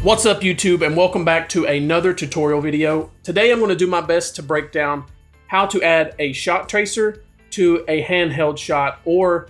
What's up YouTube, and welcome back to another tutorial video. Today I'm going to do my best to break down how to add a shot tracer to a handheld shot, or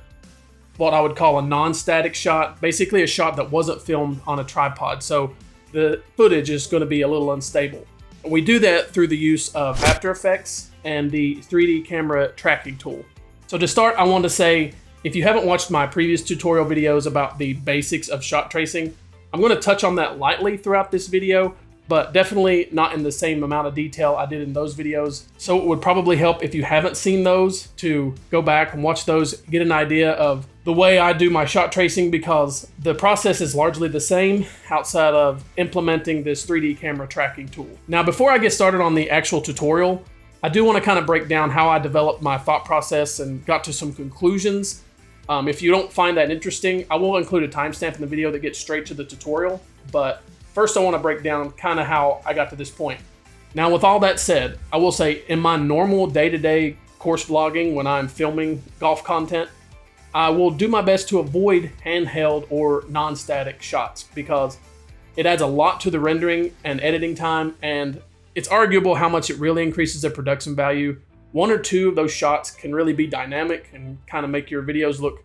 what I would call a non-static shot, basically a shot that wasn't filmed on a tripod, so the footage is going to be a little unstable. We do that through the use of After Effects and the 3D camera tracking tool. So to start, I want to say, if you haven't watched my previous tutorial videos about the basics of shot tracing, I'm going to touch on that lightly throughout this video, but definitely not in the same amount of detail I did in those videos. So it would probably help if you haven't seen those to go back and watch those, get an idea of the way I do my shot tracing, because the process is largely the same outside of implementing this 3D camera tracking tool. Now, before I get started on the actual tutorial, I do want to kind of break down how I developed my thought process and got to some conclusions. If you don't find that interesting, I will include a timestamp in the video that gets straight to the tutorial, but first I want to break down kind of how I got to this point. Now, with all that said, I will say in my normal day-to-day course vlogging, when I'm filming golf content, I will do my best to avoid handheld or non-static shots because it adds a lot to the rendering and editing time, and it's arguable how much it really increases the production value. One or two of those shots can really be dynamic and kind of make your videos look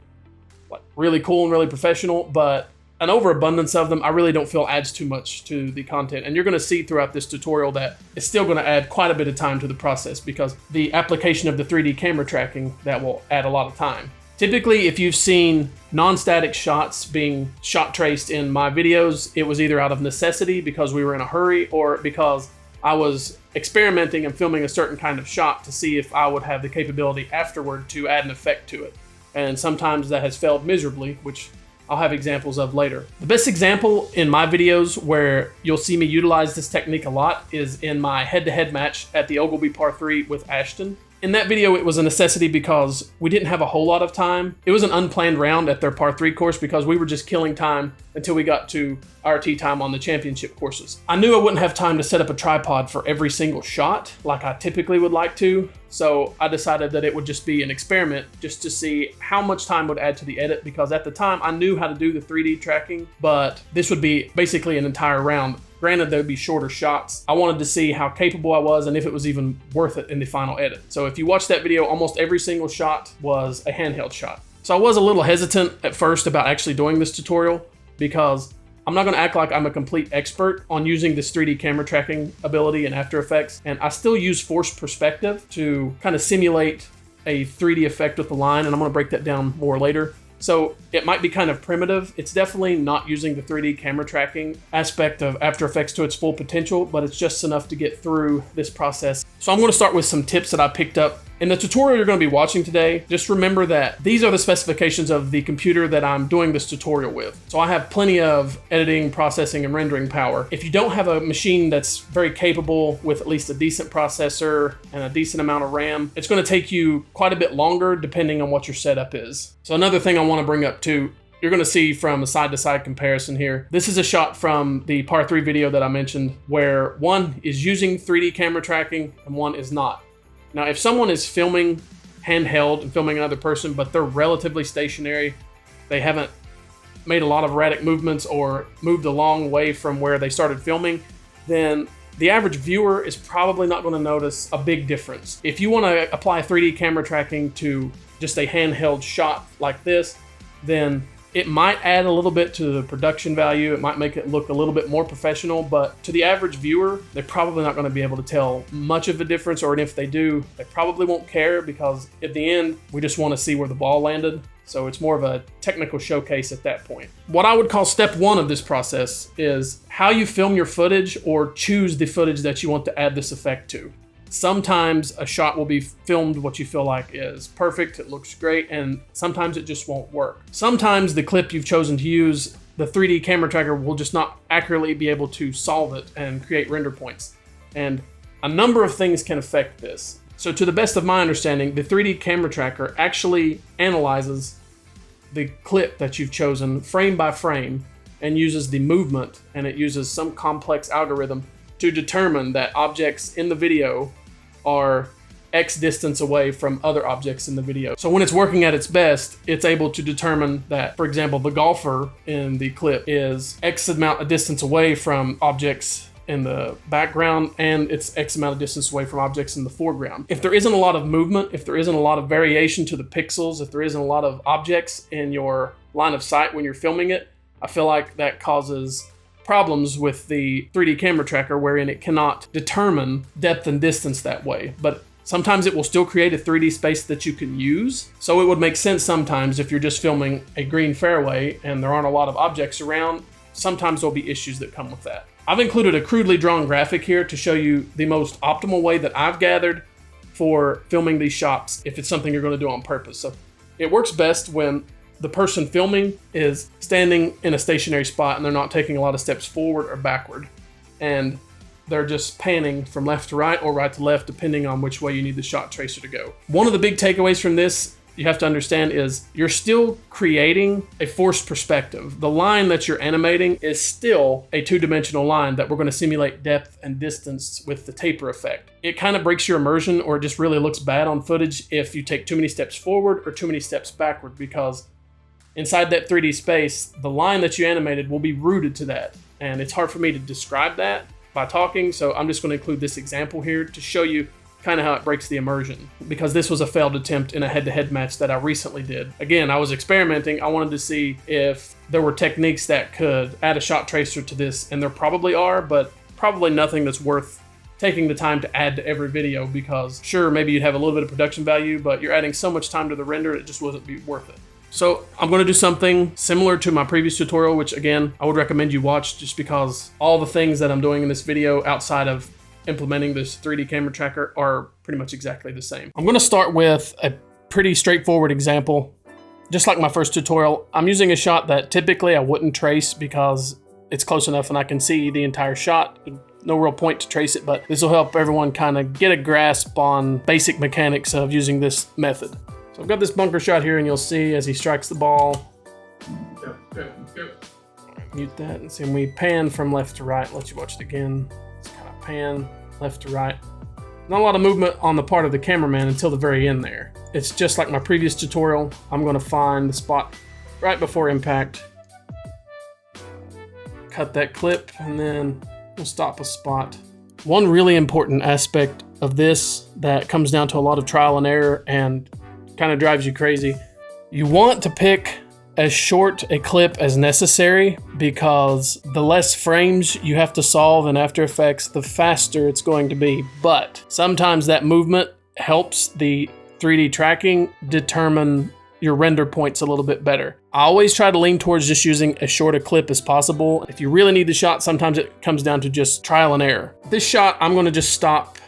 like really cool and really professional, but an overabundance of them I really don't feel adds too much to the content. And you're going to see throughout this tutorial that it's still going to add quite a bit of time to the process because the application of the 3D camera tracking, that will add a lot of time. Typically, if you've seen non-static shots being shot traced in my videos, it was either out of necessity because we were in a hurry or because I was experimenting and filming a certain kind of shot to see if I would have the capability afterward to add an effect to it. And sometimes that has failed miserably, which I'll have examples of later. The best example in my videos where you'll see me utilize this technique a lot is in my head-to-head match at the Ogilvy Par 3 with Ashton. In that video, it was a necessity because we didn't have a whole lot of time. It was an unplanned round at their Par 3 course because we were just killing time until we got to our tee time on the championship courses. I knew I wouldn't have time to set up a tripod for every single shot like I typically would like to, so I decided that it would just be an experiment just to see how much time would add to the edit, because at the time I knew how to do the 3D tracking, but this would be basically an entire round. Granted, there would be shorter shots. I wanted to see how capable I was and if it was even worth it in the final edit. So if you watch that video, almost every single shot was a handheld shot. So I was a little hesitant at first about actually doing this tutorial because I'm not going to act like I'm a complete expert on using this 3D camera tracking ability in After Effects, and I still use forced perspective to kind of simulate a 3D effect with the line, and I'm going to break that down more later. So it might be kind of primitive. It's definitely not using the 3D camera tracking aspect of After Effects to its full potential, but it's just enough to get through this process. So I'm going to start with some tips that I picked up. In the tutorial you're going to be watching today, just remember that these are the specifications of the computer that I'm doing this tutorial with. So I have plenty of editing, processing, and rendering power. If you don't have a machine that's very capable with at least a decent processor and a decent amount of RAM, it's going to take you quite a bit longer depending on what your setup is. So another thing I want to bring up too, you're going to see from a side-to-side comparison here. This is a shot from the Par 3 video that I mentioned where one is using 3D camera tracking and one is not. Now, if someone is filming handheld and filming another person, but they're relatively stationary, they haven't made a lot of erratic movements or moved a long way from where they started filming, then the average viewer is probably not going to notice a big difference. If you want to apply 3D camera tracking to just a handheld shot like this, then it might add a little bit to the production value. It might make it look a little bit more professional, but to the average viewer, they're probably not going to be able to tell much of a difference, or if they do, they probably won't care because at the end, we just want to see where the ball landed. So it's more of a technical showcase at that point. What I would call step one of this process is how you film your footage or choose the footage that you want to add this effect to. Sometimes a shot will be filmed what you feel like is perfect, it looks great, and sometimes it just won't work. Sometimes the clip you've chosen to use, the 3D camera tracker will just not accurately be able to solve it and create render points. And a number of things can affect this. So to the best of my understanding, the 3D camera tracker actually analyzes the clip that you've chosen frame by frame and uses the movement, and it uses some complex algorithm to determine that objects in the video are X distance away from other objects in the video. So when it's working at its best, it's able to determine that, for example, the golfer in the clip is X amount of distance away from objects in the background, and it's X amount of distance away from objects in the foreground. If there isn't a lot of movement, if there isn't a lot of variation to the pixels, if there isn't a lot of objects in your line of sight when you're filming it, I feel like that causes problems with the 3D camera tracker, wherein it cannot determine depth and distance that way. But sometimes it will still create a 3D space that you can use. So it would make sense sometimes if you're just filming a green fairway and there aren't a lot of objects around, sometimes there'll be issues that come with that. I've included a crudely drawn graphic here to show you the most optimal way that I've gathered for filming these shots if it's something you're going to do on purpose. So it works best when the person filming is standing in a stationary spot and they're not taking a lot of steps forward or backward. And they're just panning from left to right or right to left, depending on which way you need the shot tracer to go. One of the big takeaways from this you have to understand is you're still creating a forced perspective. The line that you're animating is still a two-dimensional line that we're going to simulate depth and distance with the taper effect. It kind of breaks your immersion, or it just really looks bad on footage if you take too many steps forward or too many steps backward, because inside that 3D space, the line that you animated will be rooted to that. And it's hard for me to describe that by talking, so I'm just going to include this example here to show you kind of how it breaks the immersion, because this was a failed attempt in a head-to-head match that I recently did. Again, I was experimenting. I wanted to see if there were techniques that could add a shot tracer to this, and there probably are, but probably nothing that's worth taking the time to add to every video, because sure, maybe you'd have a little bit of production value, but you're adding so much time to the render, it just wasn't be worth it. So I'm going to do something similar to my previous tutorial, which again, I would recommend you watch, just because all the things that I'm doing in this video outside of implementing this 3D camera tracker are pretty much exactly the same. I'm going to start with a pretty straightforward example. Just like my first tutorial, I'm using a shot that typically I wouldn't trace because it's close enough and I can see the entire shot. No real point to trace it, but this will help everyone kind of get a grasp on basic mechanics of using this method. So I've got this bunker shot here, and you'll see as he strikes the ball. Go. Mute that, and see when we pan from left to right. Let you watch it again. Just kind of pan left to right. Not a lot of movement on the part of the cameraman until the very end there. It's just like my previous tutorial. I'm going to find the spot right before impact, cut that clip, and then we'll stop a spot. One really important aspect of this that comes down to a lot of trial and error and kind of drives you crazy. You want to pick as short a clip as necessary, because the less frames you have to solve in After Effects, the faster it's going to be. But sometimes that movement helps the 3D tracking determine your render points a little bit better. I always try to lean towards just using as short a clip as possible. If you really need the shot, sometimes it comes down to just trial and error. This shot, I'm going to just stop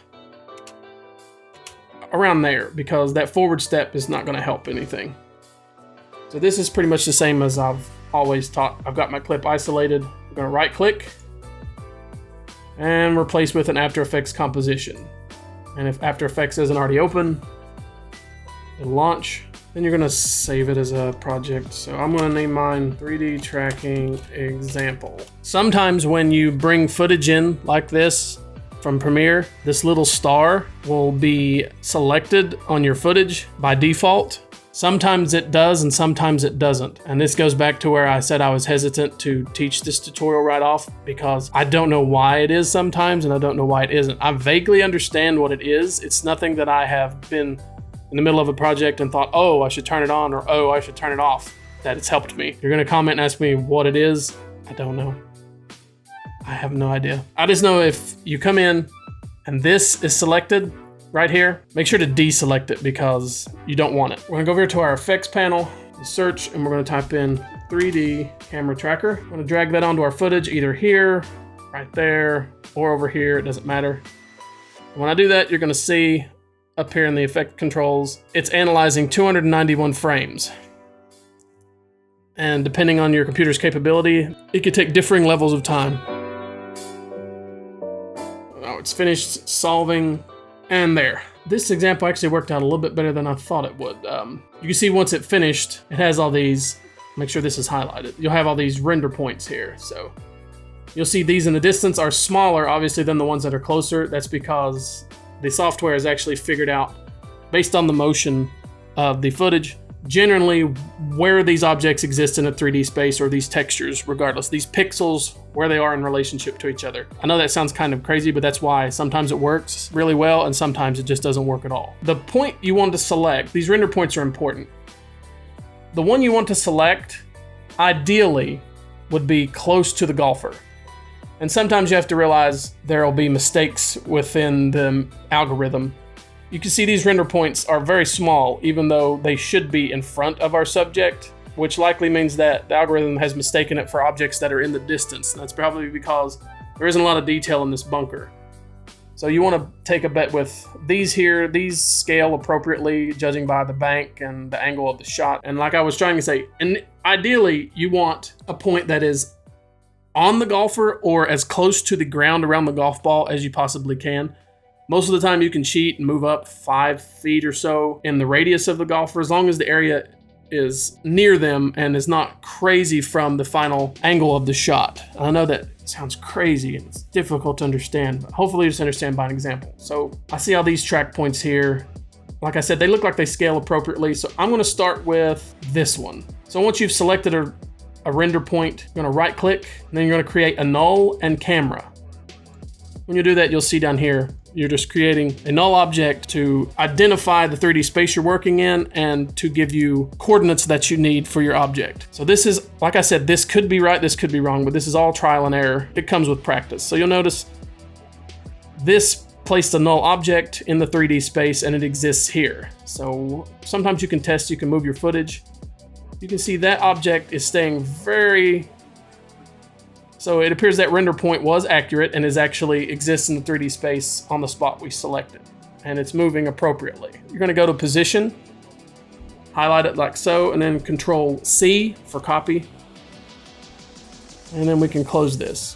around there, because that forward step is not going to help anything. So this is pretty much the same as I've always taught. I've got my clip isolated. I'm going to right click and replace with an After Effects composition. And if After Effects isn't already open, it'll launch. Then you're going to save it as a project. So I'm going to name mine 3D Tracking Example. Sometimes when you bring footage in like this from Premiere, this little star will be selected on your footage by default. Sometimes it does and sometimes it doesn't. And this goes back to where I said I was hesitant to teach this tutorial right off, because I don't know why it is sometimes and I don't know why it isn't. I vaguely understand what it is. It's nothing that I have been in the middle of a project and thought, oh, I should turn it on, or oh, I should turn it off, that it's helped me. You're gonna comment and ask me what it is. I don't know. I have no idea. I just know if you come in and this is selected right here, make sure to deselect it because you don't want it. We're gonna go over here to our effects panel, search, and we're gonna type in 3D camera tracker. I'm gonna drag that onto our footage, either here, right there, or over here, it doesn't matter. When I do that, you're gonna see up here in the effect controls, it's analyzing 291 frames. And depending on your computer's capability, it could take differing levels of time. Oh, it's finished solving. And there. This example actually worked out a little bit better than I thought it would. You can see once it finished, it has all these, make sure this is highlighted. You'll have all these render points here. So you'll see these in the distance are smaller, obviously, than the ones that are closer. That's because the software has actually figured out, based on the motion of the footage, generally where these objects exist in a 3D space, or these textures, regardless, these pixels, where they are in relationship to each other. I know that sounds kind of crazy, but that's why sometimes it works really well and sometimes it just doesn't work at all. The point you want to select, these render points are important. The one you want to select, ideally, would be close to the golfer. And sometimes you have to realize there will be mistakes within the algorithm. You can see these render points are very small, even though they should be in front of our subject, which likely means that the algorithm has mistaken it for objects that are in the distance. And that's probably because there isn't a lot of detail in this bunker. So you want to take a bet with these here. These scale appropriately, judging by the bank and the angle of the shot. And like I was trying to say, and ideally you want a point that is on the golfer or as close to the ground around the golf ball as you possibly can. Most of the time you can cheat and move up 5 feet or so in the radius of the golfer, as long as the area is near them and is not crazy from the final angle of the shot. I know that sounds crazy and it's difficult to understand, but hopefully you just understand by an example. So I see all these track points here. Like I said, they look like they scale appropriately. So I'm gonna start with this one. So once you've selected a render point, you're gonna right click, and then you're gonna create a null and camera. When you do that, you'll see down here, you're just creating a null object to identify the 3D space you're working in and to give you coordinates that you need for your object. So this is, like I said, this could be right, this could be wrong, but this is all trial and error. It comes with practice. So you'll notice this placed a null object in the 3D space and it exists here. So sometimes you can test, you can move your footage. You can see that object is staying very... So it appears that render point was accurate and is actually exists in the 3D space on the spot we selected. And it's moving appropriately. You're gonna go to position, highlight it like so, and then Control C for copy. And then we can close this.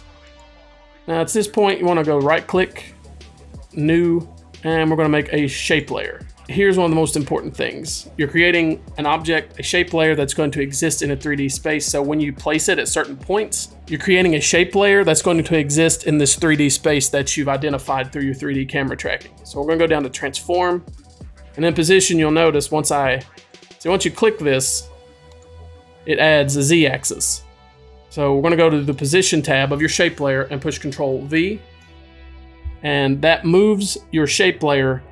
Now at this point, you wanna go right click, new, and we're gonna make a shape layer. Here's one of the most important things. You're creating an object, a shape layer that's going to exist in a 3D space. So when you place it at certain points, you're creating a shape layer that's going to exist in this 3D space that you've identified through your 3D camera tracking. So we're gonna go down to transform, and then position, you'll notice once you click this, it adds a Z axis. So we're gonna go to the position tab of your shape layer and push Control V, and that moves your shape layer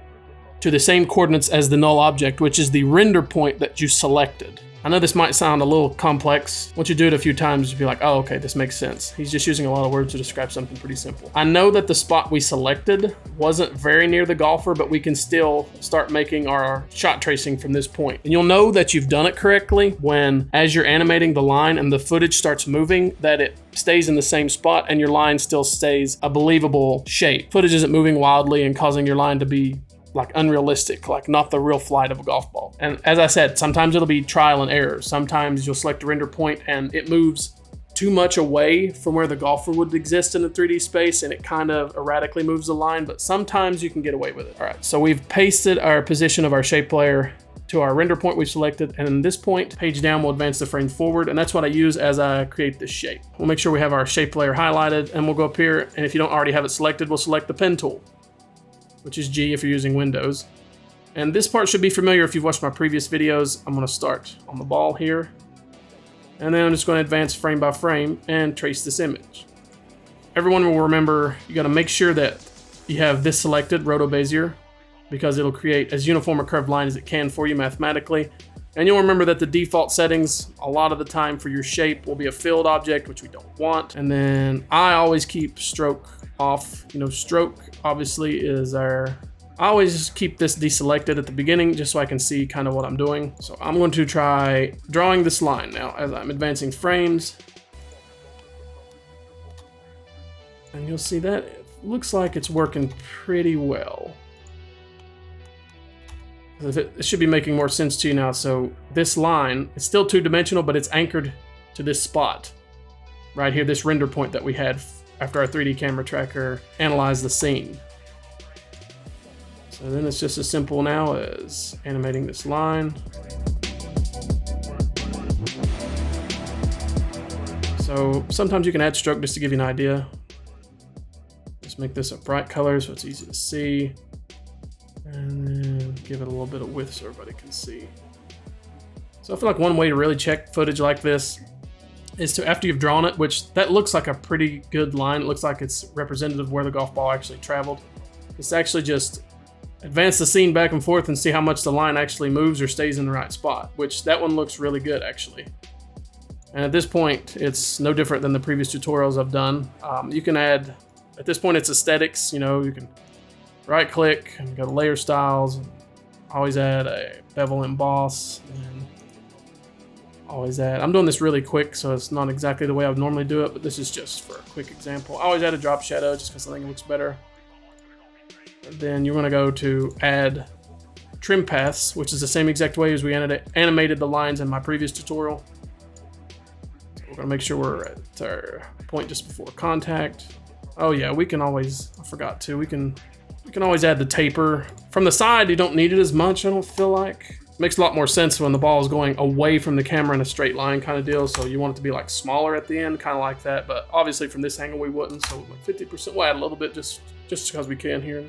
to the same coordinates as the null object, which is the render point that you selected. I know this might sound a little complex. Once you do it a few times, you'll be like, oh, okay, this makes sense. He's just using a lot of words to describe something pretty simple. I know that the spot we selected wasn't very near the golfer, but we can still start making our shot tracing from this point. And you'll know that you've done it correctly when, as you're animating the line and the footage starts moving, that it stays in the same spot and your line still stays a believable shape. Footage isn't moving wildly and causing your line to be like unrealistic, like not the real flight of a golf ball. And as I said, sometimes it'll be trial and error. Sometimes you'll select a render point and it moves too much away from where the golfer would exist in the 3D space and it kind of erratically moves the line, but sometimes you can get away with it. All right, so we've pasted our position of our shape layer to our render point we've selected, and in this point, page down will advance the frame forward, and that's what I use as I create this shape. We'll make sure we have our shape layer highlighted, and we'll go up here, and if you don't already have it selected, we'll select the pen tool, which is G if you're using Windows. And this part should be familiar if you've watched my previous videos. I'm gonna start on the ball here. And then I'm just gonna advance frame by frame and trace this image. Everyone will remember, you gotta make sure that you have this selected, Roto Bezier, because it'll create as uniform a curved line as it can for you mathematically. And you'll remember that the default settings a lot of the time for your shape will be a filled object, which we don't want. And then I always keep stroke off. You know, stroke obviously is I always just keep this deselected at the beginning just so I can see kind of what I'm doing. So I'm going to try drawing this line now as I'm advancing frames. And you'll see that it looks like it's working pretty well. It should be making more sense to you now. So this line is still two-dimensional, but it's anchored to this spot right here, this render point that we had after our 3D camera tracker analyzed the scene. So then it's just as simple now as animating this line. So sometimes you can add stroke just to give you an idea. Just make this a bright color so it's easy to see. And then give it a little bit of width so everybody can see. So I feel like one way to really check footage like this is to, after you've drawn it, which that looks like a pretty good line. It looks like it's representative of where the golf ball actually traveled. It's actually just advance the scene back and forth and see how much the line actually moves or stays in the right spot, which that one looks really good actually. And at this point, it's no different than the previous tutorials I've done. You can add, at this point it's aesthetics, you know, you can right click and go to layer styles. Always add a bevel emboss and always add, I'm doing this really quick so it's not exactly the way I would normally do it, but this is just for a quick example. I always add a drop shadow just because I think it looks better. And then you're gonna go to add trim paths, which is the same exact way as we animated the lines in my previous tutorial. So we're gonna make sure we're at our point just before contact. Oh yeah, we can always, I forgot to, we can always add the taper. From the side, you don't need it as much, I don't feel like. It makes a lot more sense when the ball is going away from the camera in a straight line kind of deal, so you want it to be like smaller at the end, kind of like that, but obviously from this angle we wouldn't, so like 50%, we'll add a little bit just because we can here.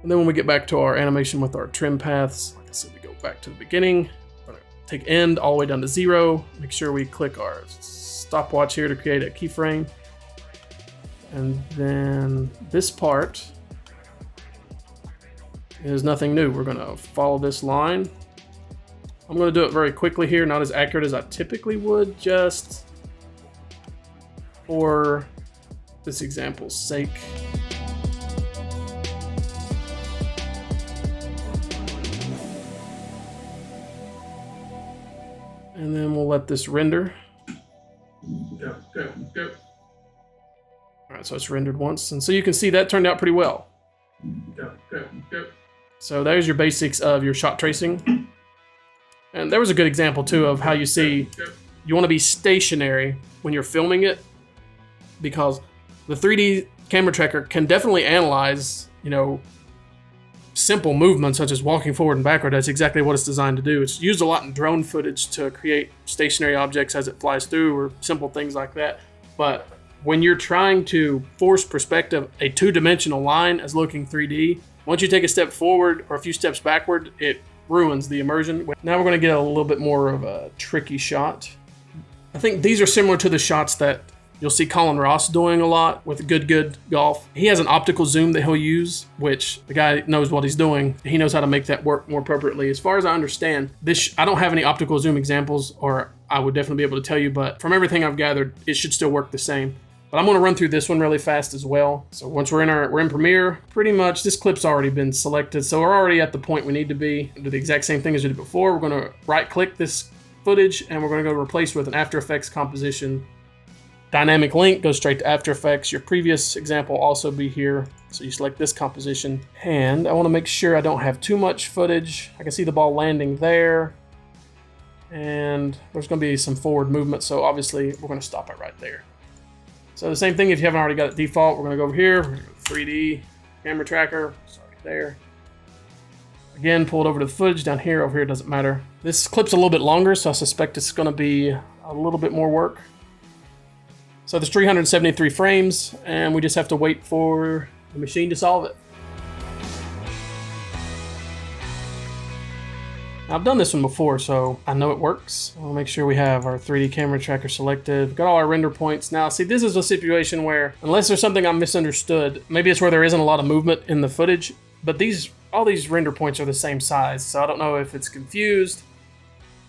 And then when we get back to our animation with our trim paths, like I said, we go back to the beginning. We're gonna take end all the way down to 0. Make sure we click our stopwatch here to create a keyframe. And then this part is nothing new. We're gonna follow this line. I'm gonna do it very quickly here, not as accurate as I typically would, just for this example's sake. And then we'll let this render. Go. All right, so it's rendered once. And so you can see that turned out pretty well. Go. So there's your basics of your shot tracing. And there was a good example too of how you see you want to be stationary when you're filming it, because the 3D camera tracker can definitely analyze, you know, simple movements such as walking forward and backward. That's exactly what it's designed to do. It's used a lot in drone footage to create stationary objects as it flies through, or simple things like that. But when you're trying to force perspective, a two-dimensional line as looking 3D, once you take a step forward or a few steps backward, it ruins the immersion. Now we're going to get a little bit more of a tricky shot. I think these are similar to the shots that you'll see Colin Ross doing a lot with good golf. He has an optical zoom that he'll use, which the guy knows what he's doing. He knows how to make that work more appropriately. As far as I understand, I don't have any optical zoom examples, or I would definitely be able to tell you, but from everything I've gathered, it should still work the same. But I'm going to run through this one really fast as well. So once we're in Premiere, pretty much this clip's already been selected, so we're already at the point we need to be. Do the exact same thing as we did before. We're going to right-click this footage, and we're going to go replace with an After Effects composition. Dynamic link goes straight to After Effects. Your previous example will also be here. So you select this composition, and I want to make sure I don't have too much footage. I can see the ball landing there, and there's going to be some forward movement, so obviously we're going to stop it right there. So the same thing, if you haven't already got it default, we're going to go over here, we're going to go 3D camera tracker, sorry, there. Again, pull it over to the footage down here. Over here, it doesn't matter. This clip's a little bit longer, so I suspect it's going to be a little bit more work. So there's 373 frames, and we just have to wait for the machine to solve it. Now, I've done this one before, so I know it works. We'll make sure we have our 3D camera tracker selected. We've got all our render points. Now, see, this is a situation where, unless there's something I misunderstood, maybe it's where there isn't a lot of movement in the footage, but all these render points are the same size, so I don't know if it's confused,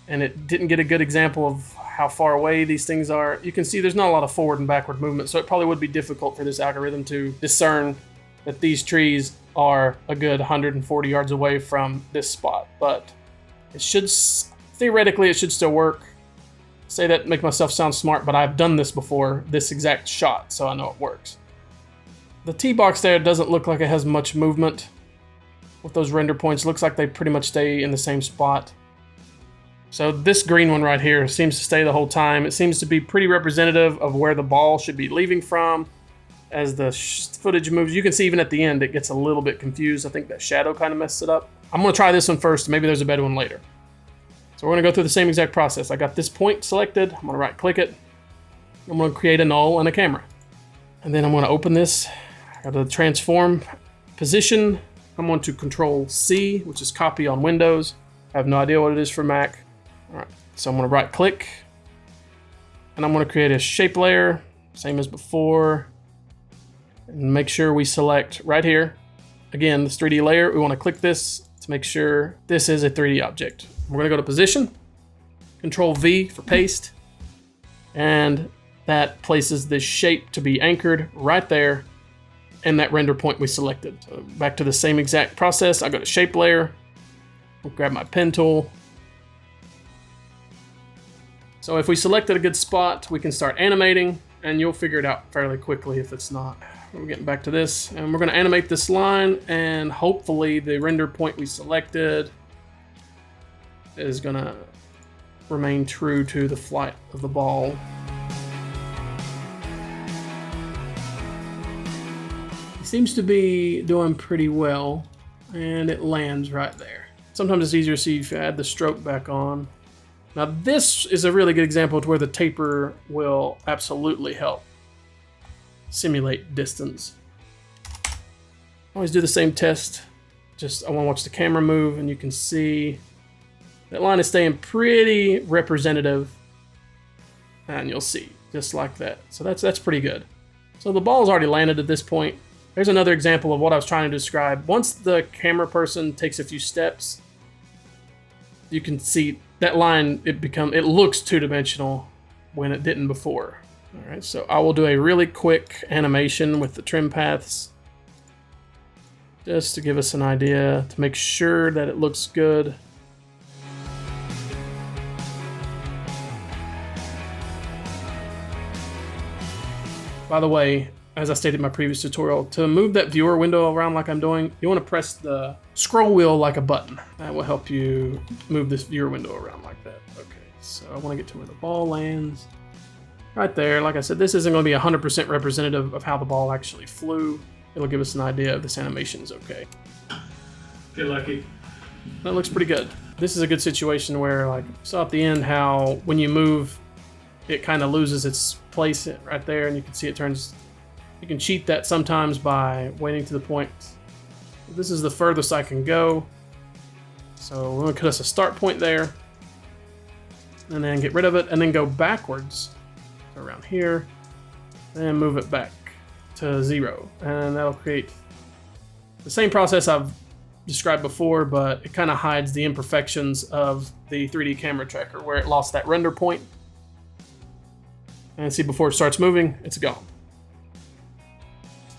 and it didn't get a good example of how far away these things are. You can see there's not a lot of forward and backward movement, so it probably would be difficult for this algorithm to discern that these trees are a good 140 yards away from this spot, but it should, theoretically, it should still work. Say that make myself sound smart, but I've done this before, this exact shot, so I know it works. The tee box there doesn't look like it has much movement with those render points. Looks like they pretty much stay in the same spot. So this green one right here seems to stay the whole time. It seems to be pretty representative of where the ball should be leaving from as the footage moves. You can see even at the end, it gets a little bit confused. I think that shadow kind of messed it up. I'm going to try this one first. Maybe there's a better one later. So we're going to go through the same exact process. I got this point selected. I'm going to right click it. I'm going to create a null and a camera. And then I'm going to open this. I got the transform Position, I'm going to Control C, which is copy on Windows. I have no idea what it is for Mac. All right, so I'm going to right click, and I'm going to create a shape layer, same as before, and make sure we select right here. Again, this 3D layer, we want to click this to make sure this is a 3D object. We're going to go to Position, Control V for paste, and that places this shape to be anchored right there in that render point we selected. So back to the same exact process. I go to Shape Layer, I'll grab my pen tool. So if we selected a good spot, we can start animating, and you'll figure it out fairly quickly if it's not. We're getting back to this, and we're going to animate this line, and hopefully the render point we selected is going to remain true to the flight of the ball. It seems to be doing pretty well, and it lands right there. Sometimes it's easier to see if you add the stroke back on. Now this is a really good example to where the taper will absolutely help simulate distance. Always do the same test. Just I want to watch the camera move, and you can see that line is staying pretty representative, and you'll see just like that. So that's pretty good. So the ball's already landed at this point. There's another example of what I was trying to describe. Once the camera person takes a few steps, you can see that line, it looks two-dimensional when it didn't before. All right, so I will do a really quick animation with the trim paths just to give us an idea, to make sure that it looks good. By the way, as I stated in my previous tutorial, to move that viewer window around like I'm doing, you want to press the scroll wheel like a button. That will help you move this viewer window around like that. Okay, so I want to get to where the ball lands. Right there, like I said, this isn't going to be 100% representative of how the ball actually flew. It'll give us an idea if this animation is okay. Get lucky. That looks pretty good. This is a good situation where, like, you saw at the end how when you move, it kind of loses its place right there, and you can see it turns. You can cheat that sometimes by waiting to the point. This is the furthest I can go. So we're going to cut us a start point there, and then get rid of it, and then go backwards around here, and move it back to 0. And that'll create the same process I've described before, but it kind of hides the imperfections of the 3D camera tracker where it lost that render point. And see, before it starts moving, it's gone.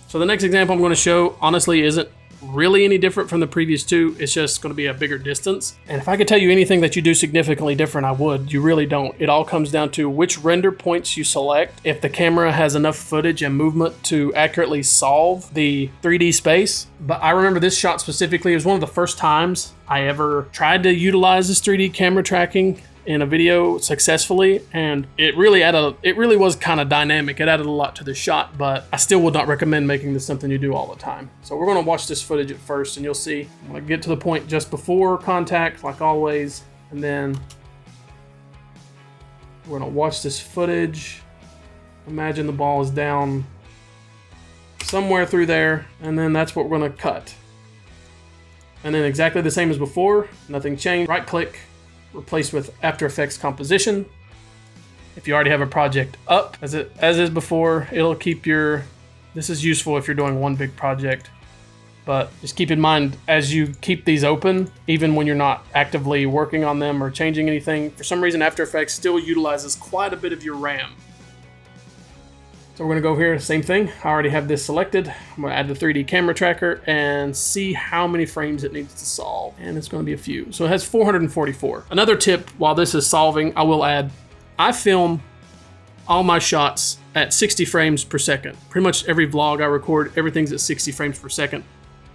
So the next example I'm going to show honestly isn't really any different from the previous two. It's just going to be a bigger distance. And if I could tell you anything that you do significantly different, I would. You really don't. It all comes down to which render points you select. If the camera has enough footage and movement to accurately solve the 3D space. But I remember this shot specifically. It was one of the first times I ever tried to utilize this 3D camera tracking in a video successfully, and it really was kind of dynamic. It added a lot to the shot, but I still would not recommend making this something you do all the time. So we're going to watch this footage at first, and you'll see. I'm going to get to the point just before contact, like always, and then we're going to watch this footage. Imagine the ball is down somewhere through there, and then that's what we're going to cut. And then exactly the same as before, nothing changed. Right click, replace with After Effects composition. If you already have a project up, as is before, it'll keep your. This is useful if you're doing one big project, but just keep in mind as you keep these open, even when you're not actively working on them or changing anything, for some reason After Effects still utilizes quite a bit of your RAM. So we're going to go here, same thing. I already have this selected. I'm going to add the 3D camera tracker and see how many frames it needs to solve. And it's going to be a few. So it has 444. Another tip while this is solving, I will add, I film all my shots at 60 frames per second. Pretty much every vlog I record, everything's at 60 frames per second.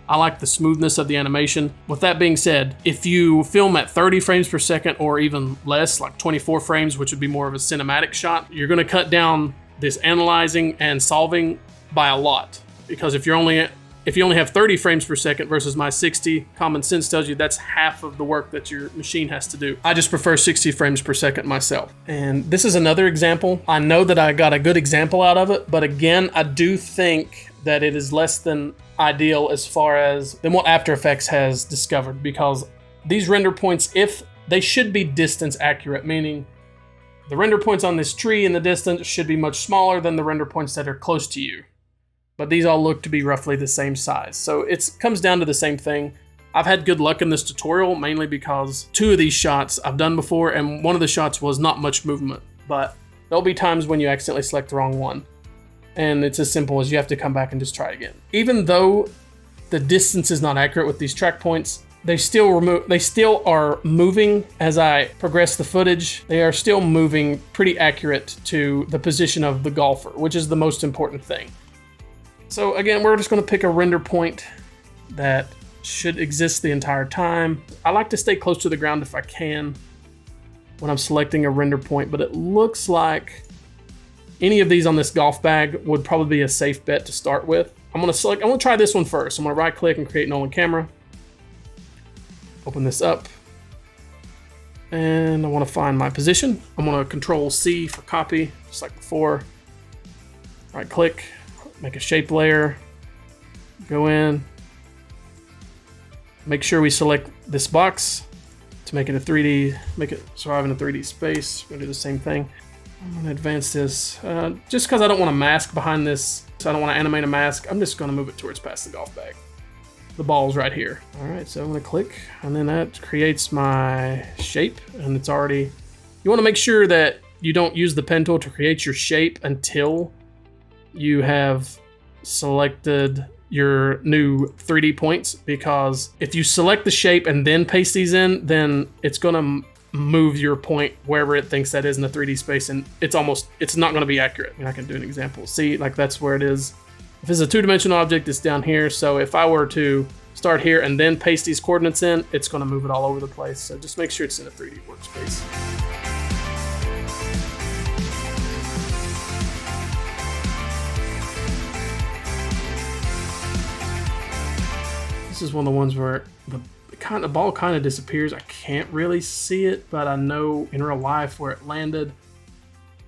I like the smoothness of the animation. With that being said, if you film at 30 frames per second or even less, like 24 frames, which would be more of a cinematic shot, you're going to cut down this analyzing and solving by a lot, because if you only have 30 frames per second versus my 60, common sense tells you that's half of the work that your machine has to do. I just prefer 60 frames per second myself. And this is another example. I know that I got a good example out of it, but again, I do think that it is less than ideal as far as than what After Effects has discovered, because these render points, if they should be distance accurate, meaning the render points on this tree in the distance should be much smaller than the render points that are close to you. But these all look to be roughly the same size. So it comes down to the same thing. I've had good luck in this tutorial, mainly because 2 of these shots I've done before, and one of the shots was not much movement. But there'll be times when you accidentally select the wrong one. And it's as simple as you have to come back and just try again. Even though the distance is not accurate with these track points, they still are moving as I progress the footage. They are still moving pretty accurate to the position of the golfer, which is the most important thing. So again, we're just going to pick a render point that should exist the entire time. I like to stay close to the ground if I can when I'm selecting a render point, but it looks like any of these on this golf bag would probably be a safe bet to start with. I'm going to try this one first. I'm going to right click and create Nolan camera. Open this up, and I want to find my position. I'm going to Control C for copy, just like before. Right click, make a shape layer, go in, make sure we select this box to make it a 3D, make it survive in a 3D space. We're going to do the same thing. I'm going to advance this, just because I don't want to mask behind this, so I don't want to animate a mask. I'm just going to move it towards past the golf bag. The ball's right here. All right, so I'm gonna click, and then that creates my shape, and it's already, you wanna make sure that you don't use the pen tool to create your shape until you have selected your new 3D points, because if you select the shape and then paste these in, then it's gonna move your point wherever it thinks that is in the 3D space, and it's not gonna be accurate. I can do an example. See, like that's where it is. If it's a 2-dimensional object, it's down here. So if I were to start here and then paste these coordinates in, it's going to move it all over the place. So just make sure it's in a 3D workspace. This is one of the ones where the ball kind of disappears. I can't really see it, but I know in real life where it landed.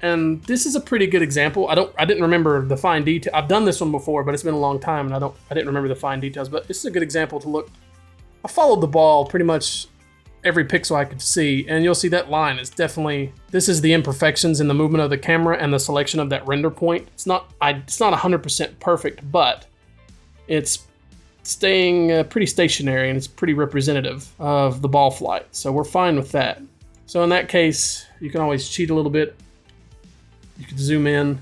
And this is a pretty good example. I didn't remember the fine detail. I've done this one before, but it's been a long time, and I didn't remember the fine details. But this is a good example to look. I followed the ball pretty much every pixel I could see, and you'll see that line is definitely. This is the imperfections in the movement of the camera and the selection of that render point. It's not 100% perfect, but it's staying pretty stationary, and it's pretty representative of the ball flight. So we're fine with that. So in that case, you can always cheat a little bit. You can zoom in,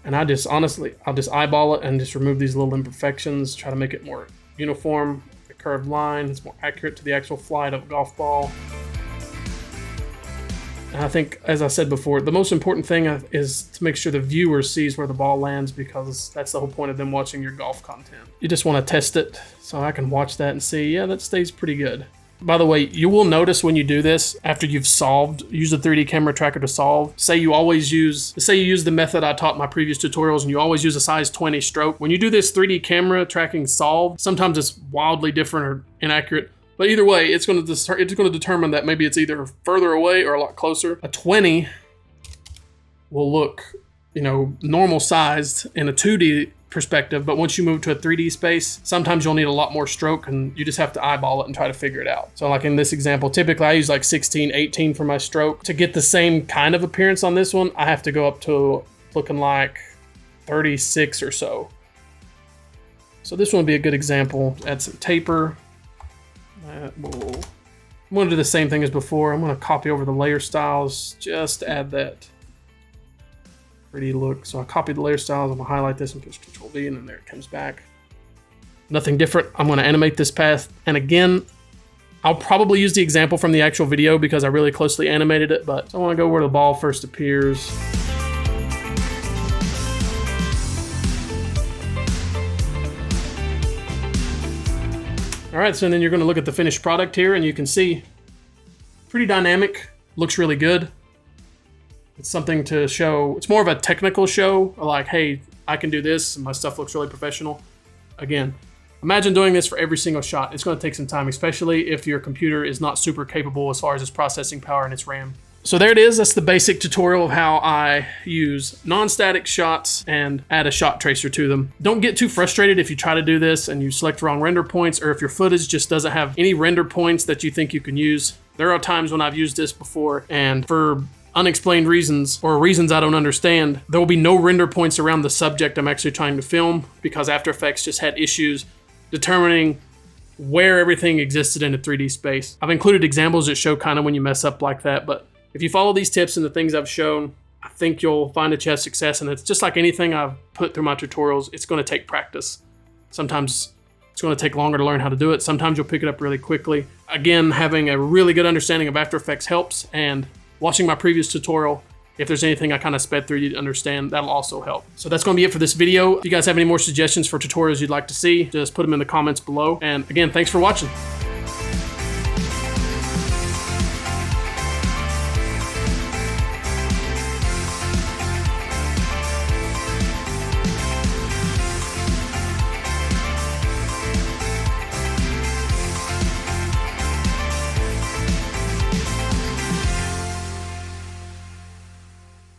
and I'll just eyeball it and just remove these little imperfections, try to make it more uniform, a curved line. It's more accurate to the actual flight of a golf ball. And I think, as I said before, the most important thing is to make sure the viewer sees where the ball lands, because that's the whole point of them watching your golf content. You just want to test it, so I can watch that and see, yeah, that stays pretty good. By the way, you will notice when you do this, after you've solved, use the 3D camera tracker to solve. Say you use the method I taught in my previous tutorials, and you always use a size 20 stroke. When you do this 3D camera tracking solve, sometimes it's wildly different or inaccurate. But either way, it's going to determine that maybe it's either further away or a lot closer. A 20 will look, normal sized in a 2D perspective, but once you move to a 3D space, sometimes you'll need a lot more stroke, and you just have to eyeball it and try to figure it out. So like in this example, typically I use like 16, 18 for my stroke. To get the same kind of appearance on this one, I have to go up to looking like 36 or so. So this one would be a good example. Add some taper. I'm going to do the same thing as before. I'm going to copy over the layer styles, just add that pretty look. So I copied the layer styles. I'm going to highlight this and push Control V, and then there it comes back. Nothing different. I'm going to animate this path. And again, I'll probably use the example from the actual video because I really closely animated it, but I want to go where the ball first appears. All right, so then you're going to look at the finished product here, and you can see pretty dynamic, looks really good. It's something to show, it's more of a technical show, like, hey, I can do this, and my stuff looks really professional. Again, imagine doing this for every single shot. It's going to take some time, especially if your computer is not super capable as far as its processing power and its RAM. So there it is. That's the basic tutorial of how I use non-static shots and add a shot tracer to them. Don't get too frustrated if you try to do this and you select wrong render points, or if your footage just doesn't have any render points that you think you can use. There are times when I've used this before, and for unexplained reasons or reasons I don't understand, there will be no render points around the subject I'm actually trying to film because After Effects just had issues determining where everything existed in a 3D space. I've included examples that show kind of when you mess up like that, but if you follow these tips and the things I've shown, I think you'll find that you have success. And it's just like anything I've put through my tutorials, it's going to take practice. Sometimes it's going to take longer to learn how to do it. Sometimes you'll pick it up really quickly. Again, having a really good understanding of After Effects helps, and watching my previous tutorial, if there's anything I kind of sped through you to understand, that'll also help. So that's going to be it for this video. If you guys have any more suggestions for tutorials you'd like to see, just put them in the comments below. And again, thanks for watching.